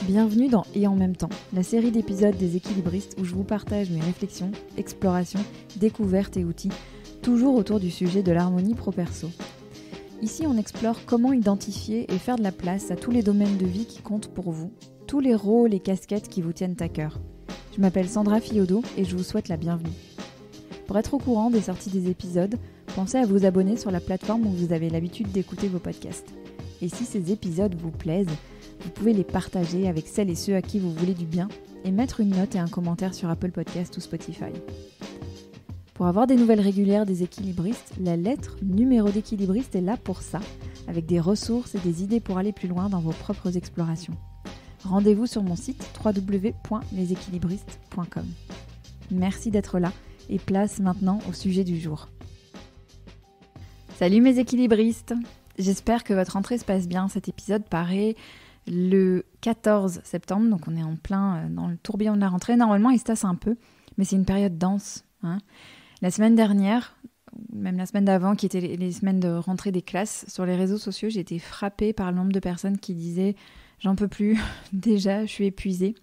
Bienvenue dans Et en même temps, la série d'épisodes des équilibristes où je vous partage mes réflexions, explorations, découvertes et outils, toujours autour du sujet de l'harmonie pro-perso. Ici, on explore comment identifier et faire de la place à tous les domaines de vie qui comptent pour vous, tous les rôles et casquettes qui vous tiennent à cœur. Je m'appelle Sandra Fiodo et je vous souhaite la bienvenue. Pour être au courant des sorties des épisodes, pensez à vous abonner sur la plateforme où vous avez l'habitude d'écouter vos podcasts. Et si ces épisodes vous plaisent, vous pouvez les partager avec celles et ceux à qui vous voulez du bien et mettre une note et un commentaire sur Apple Podcasts ou Spotify. Pour avoir des nouvelles régulières des équilibristes, la lettre numéro d'équilibriste est là pour ça, avec des ressources et des idées pour aller plus loin dans vos propres explorations. Rendez-vous sur mon site www.leséquilibristes.com. Merci d'être là et place maintenant au sujet du jour. Salut mes équilibristes! J'espère que votre rentrée se passe bien. Cet épisode paraît le 14 septembre, donc on est en plein dans le tourbillon de la rentrée. Normalement, il se tasse un peu, mais c'est une période dense. La semaine dernière, même la semaine d'avant, qui étaient les semaines de rentrée des classes, sur les réseaux sociaux, j'ai été frappée par le nombre de personnes qui disaient « J'en peux plus, déjà, je suis épuisée ».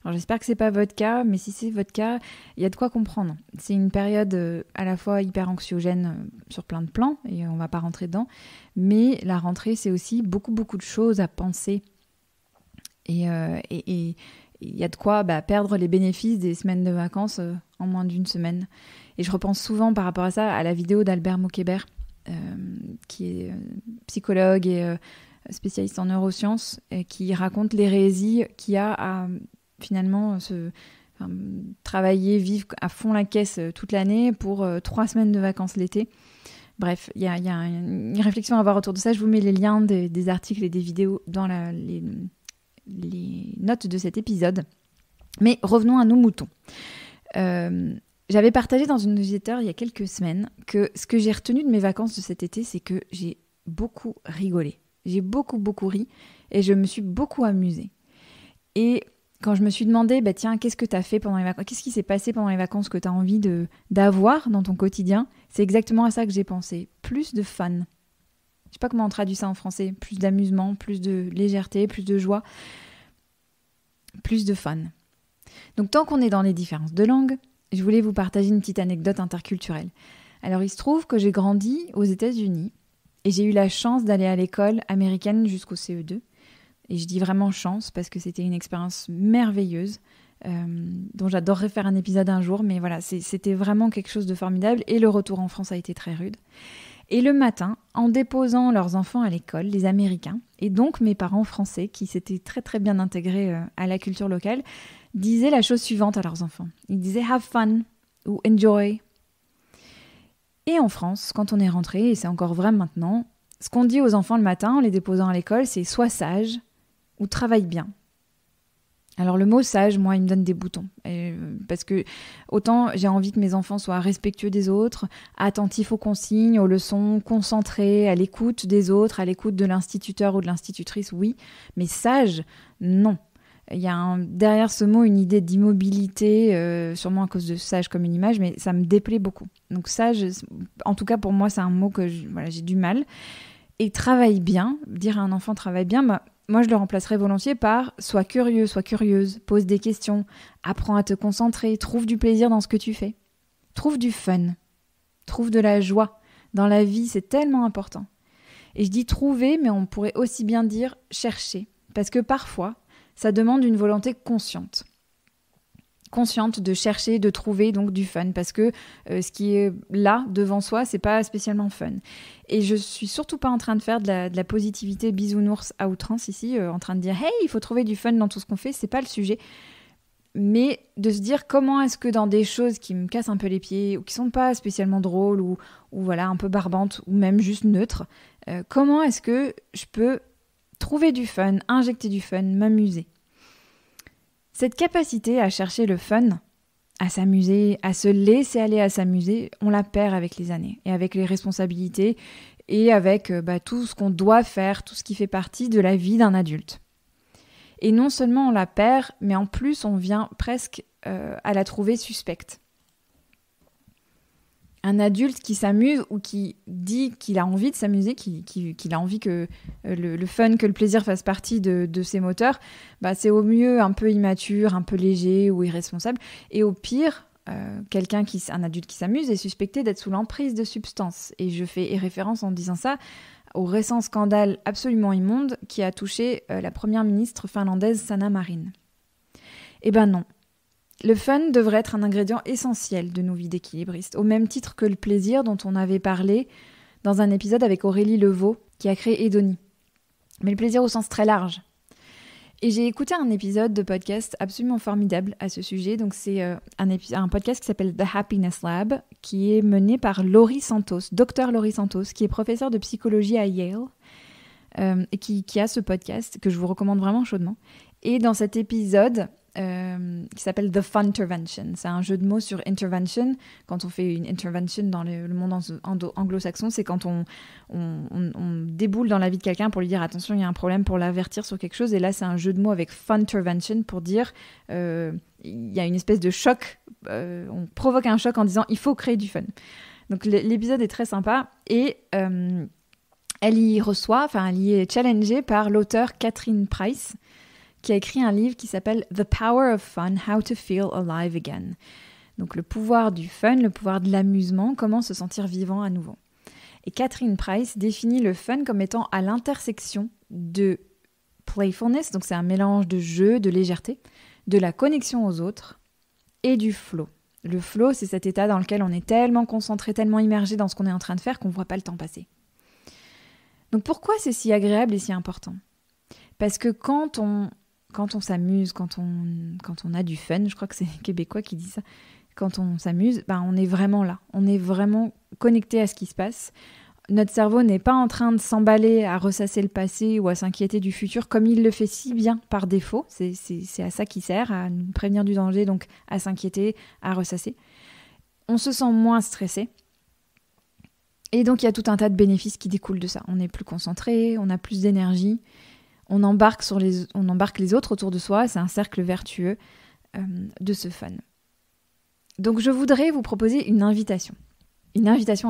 Alors j'espère que c'est pas votre cas, mais si c'est votre cas, il y a de quoi comprendre. C'est une période à la fois hyper anxiogène sur plein de plans, et on va pas rentrer dedans, mais la rentrée, c'est aussi beaucoup de choses à penser. Et il y a de quoi perdre les bénéfices des semaines de vacances en moins d'une semaine. Et je repense souvent par rapport à ça à la vidéo d'Albert Moukébert, qui est psychologue et spécialiste en neurosciences, qui raconte l'hérésie qu'il y a à finalement travailler, vivre à fond la caisse toute l'année pour 3 semaines de vacances l'été. Bref, il y a une réflexion à avoir autour de ça. Je vous mets les liens des articles et des vidéos dans les notes de cet épisode. Mais revenons à nos moutons. J'avais partagé dans une newsletter il y a quelques semaines que ce que j'ai retenu de mes vacances de cet été, c'est que j'ai beaucoup rigolé. J'ai beaucoup ri et je me suis beaucoup amusée. Et quand je me suis demandé, tiens, qu'est-ce que tu as fait pendant les vacances ? Qu'est-ce qui s'est passé pendant les vacances que tu as envie d'avoir dans ton quotidien ? C'est exactement à ça que j'ai pensé. Plus de fun. Je sais pas comment on traduit ça en français. Plus d'amusement, plus de légèreté, plus de joie. Plus de fun. Donc tant qu'on est dans les différences de langue, je voulais vous partager une petite anecdote interculturelle. Alors il se trouve que j'ai grandi aux États-Unis et j'ai eu la chance d'aller à l'école américaine jusqu'au CE2. Et je dis vraiment chance parce que c'était une expérience merveilleuse dont j'adorerais faire un épisode un jour. Mais voilà, c'était vraiment quelque chose de formidable et le retour en France a été très rude. Et le matin, en déposant leurs enfants à l'école, les Américains, et donc mes parents français qui s'étaient très bien intégrés à la culture locale, disaient la chose suivante à leurs enfants. Ils disaient « have fun » ou « enjoy ». Et en France, quand on est rentré, et c'est encore vrai maintenant, ce qu'on dit aux enfants le matin en les déposant à l'école, c'est « sois sage » ou « travaille bien ». Alors le mot « sage », moi, il me donne des boutons. Parce que autant j'ai envie que mes enfants soient respectueux des autres, attentifs aux consignes, aux leçons, concentrés, à l'écoute des autres, à l'écoute de l'instituteur ou de l'institutrice, oui. Mais sage, non. Il y a derrière ce mot une idée d'immobilité, sûrement à cause de sage comme une image, mais ça me déplaît beaucoup. Donc sage, en tout cas pour moi, c'est un mot que j'ai du mal. Et travaille bien, dire à un enfant travaille bien, moi je le remplacerais volontiers par sois curieux, sois curieuse, pose des questions, apprends à te concentrer, trouve du plaisir dans ce que tu fais. Trouve du fun, trouve de la joie. Dans la vie, c'est tellement important. Et je dis trouver, mais on pourrait aussi bien dire chercher. Parce que parfois, ça demande une volonté consciente. Consciente de chercher, de trouver donc du fun, parce que ce qui est là, devant soi, c'est pas spécialement fun. Et je suis surtout pas en train de faire de la positivité bisounours à outrance ici, en train de dire « Hey, il faut trouver du fun dans tout ce qu'on fait », c'est pas le sujet. Mais de se dire comment est-ce que dans des choses qui me cassent un peu les pieds, ou qui sont pas spécialement drôles, ou voilà, un peu barbantes, ou même juste neutres, comment est-ce que je peux trouver du fun, injecter du fun, m'amuser ? Cette capacité à chercher le fun, à s'amuser, à se laisser aller à s'amuser, on la perd avec les années et avec les responsabilités et avec tout ce qu'on doit faire, tout ce qui fait partie de la vie d'un adulte. Et non seulement on la perd, mais en plus on vient presque à la trouver suspecte. un adulte qui s'amuse ou qui dit qu'il a envie de s'amuser, qu'il a envie que le fun, que le plaisir fasse partie de ses moteurs, c'est au mieux un peu immature, un peu léger ou irresponsable. Et au pire, un adulte qui s'amuse est suspecté d'être sous l'emprise de substances. Et je fais référence en disant ça au récent scandale absolument immonde qui a touché la première ministre finlandaise Sanna Marin. Eh ben non. Le fun devrait être un ingrédient essentiel de nos vies d'équilibristes, au même titre que le plaisir dont on avait parlé dans un épisode avec Aurélie Levaux, qui a créé Edonie. Mais le plaisir au sens très large. Et j'ai écouté un épisode de podcast absolument formidable à ce sujet. Donc c'est un podcast qui s'appelle The Happiness Lab, qui est mené par Laurie Santos, Dr Laurie Santos, qui est professeure de psychologie à Yale, et qui a ce podcast que je vous recommande vraiment chaudement. Et dans cet épisode, qui s'appelle The Funtervention. C'est un jeu de mots sur intervention. Quand on fait une intervention dans le monde anglo-saxon, c'est quand on déboule dans la vie de quelqu'un pour lui dire attention, il y a un problème, pour l'avertir sur quelque chose. Et là, c'est un jeu de mots avec Funtervention pour dire il y a une espèce de choc. On provoque un choc en disant il faut créer du fun. Donc l'épisode est très sympa et elle y est challengée par l'auteur Catherine Price, qui a écrit un livre qui s'appelle The Power of Fun, How to Feel Alive Again. Donc le pouvoir du fun, le pouvoir de l'amusement, comment se sentir vivant à nouveau. Et Catherine Price définit le fun comme étant à l'intersection de playfulness, donc c'est un mélange de jeu, de légèreté, de la connexion aux autres et du flow. Le flow, c'est cet état dans lequel on est tellement concentré, tellement immergé dans ce qu'on est en train de faire qu'on ne voit pas le temps passer. Donc pourquoi c'est si agréable et si important ? Parce que quand on s'amuse, quand on a du fun, je crois que c'est les Québécois qui disent ça, quand on s'amuse, on est vraiment là, on est vraiment connecté à ce qui se passe. Notre cerveau n'est pas en train de s'emballer à ressasser le passé ou à s'inquiéter du futur comme il le fait si bien par défaut. C'est à ça qu'il sert, à nous prévenir du danger, donc à s'inquiéter, à ressasser. On se sent moins stressé. Et donc il y a tout un tas de bénéfices qui découlent de ça. On est plus concentré, on a plus d'énergie. On embarque les autres autour de soi, c'est un cercle vertueux de ce fun. Donc je voudrais vous proposer une invitation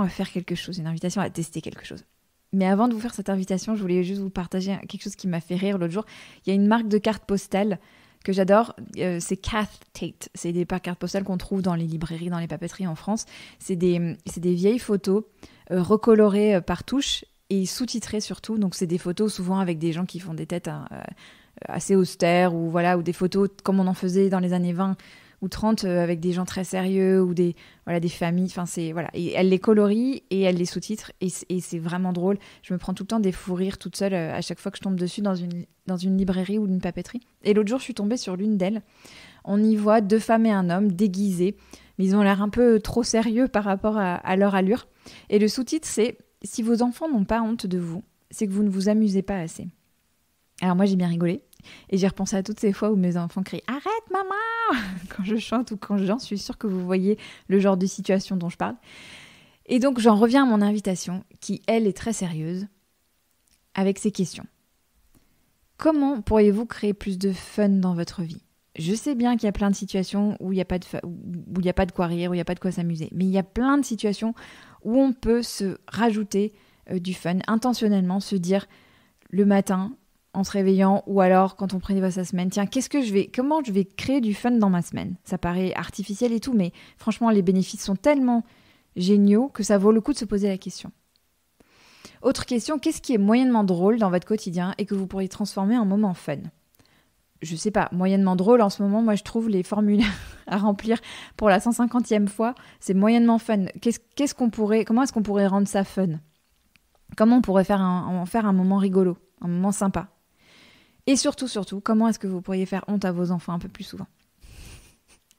à faire quelque chose, une invitation à tester quelque chose. Mais avant de vous faire cette invitation, je voulais juste vous partager quelque chose qui m'a fait rire l'autre jour. Il y a une marque de cartes postales que j'adore, c'est Cath Tate. C'est des cartes postales qu'on trouve dans les librairies, dans les papeteries en France. C'est des vieilles photos recolorées par touche, et sous-titré surtout, donc c'est des photos souvent avec des gens qui font des têtes assez austères, ou des photos comme on en faisait dans les années 20 ou 30 avec des gens très sérieux, ou des familles, et elle les colorie et elle les sous-titre, et c'est vraiment drôle. Je me prends tout le temps des fous rires toute seule à chaque fois que je tombe dessus dans une librairie ou une papeterie. Et l'autre jour, je suis tombée sur l'une d'elles. On y voit 2 femmes et un homme déguisés, mais ils ont l'air un peu trop sérieux par rapport à leur allure. Et le sous-titre, c'est « Si vos enfants n'ont pas honte de vous, c'est que vous ne vous amusez pas assez ». Alors moi, j'ai bien rigolé. Et j'ai repensé à toutes ces fois où mes enfants crient « Arrête, maman !» quand je chante ou quand je danse. Je suis sûre que vous voyez le genre de situation dont je parle. Et donc, j'en reviens à mon invitation, qui, elle, est très sérieuse, avec ces questions. Comment pourriez-vous créer plus de fun dans votre vie ? Je sais bien qu'il y a plein de situations où il n'y a pas de quoi rire, où il n'y a pas de quoi s'amuser. Mais il y a plein de situations où on peut se rajouter du fun, intentionnellement, se dire le matin, en se réveillant, ou alors quand on prévoit sa semaine, tiens, comment je vais créer du fun dans ma semaine ? Ça paraît artificiel et tout, mais franchement, les bénéfices sont tellement géniaux que ça vaut le coup de se poser la question. Autre question, qu'est-ce qui est moyennement drôle dans votre quotidien et que vous pourriez transformer en moment fun ? Je sais pas, moyennement drôle en ce moment, moi je trouve les formulaires à remplir pour la 150e fois, c'est moyennement fun. Comment est-ce qu'on pourrait rendre ça fun ? Comment on pourrait en faire un moment rigolo, un moment sympa ? Et surtout, comment est-ce que vous pourriez faire honte à vos enfants un peu plus souvent ?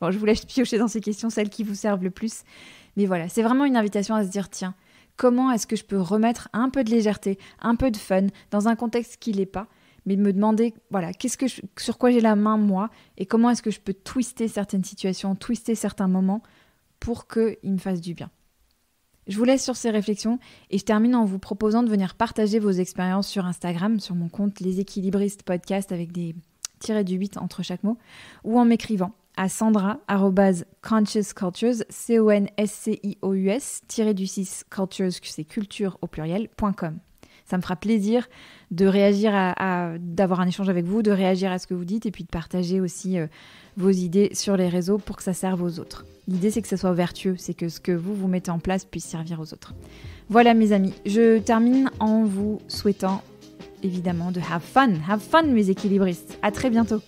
Bon, je vous laisse piocher dans ces questions, celles qui vous servent le plus. Mais voilà, c'est vraiment une invitation à se dire, tiens, comment est-ce que je peux remettre un peu de légèreté, un peu de fun, dans un contexte qui l'est pas, mais de me demander, sur quoi j'ai la main, moi, et comment est-ce que je peux twister certaines situations, twister certains moments pour qu'ils me fassent du bien. Je vous laisse sur ces réflexions et je termine en vous proposant de venir partager vos expériences sur Instagram, sur mon compte Les Équilibristes Podcast avec des tirets du 8 entre chaque mot, ou en m'écrivant à sandra@consciouscultures, conscious-cultures, c'est culture au pluriel.com. Ça me fera plaisir de réagir d'avoir un échange avec vous, de réagir à ce que vous dites et puis de partager aussi vos idées sur les réseaux pour que ça serve aux autres. L'idée, c'est que ça soit vertueux, c'est que ce que vous mettez en place puisse servir aux autres. Voilà mes amis, je termine en vous souhaitant évidemment de have fun mes équilibristes. À très bientôt.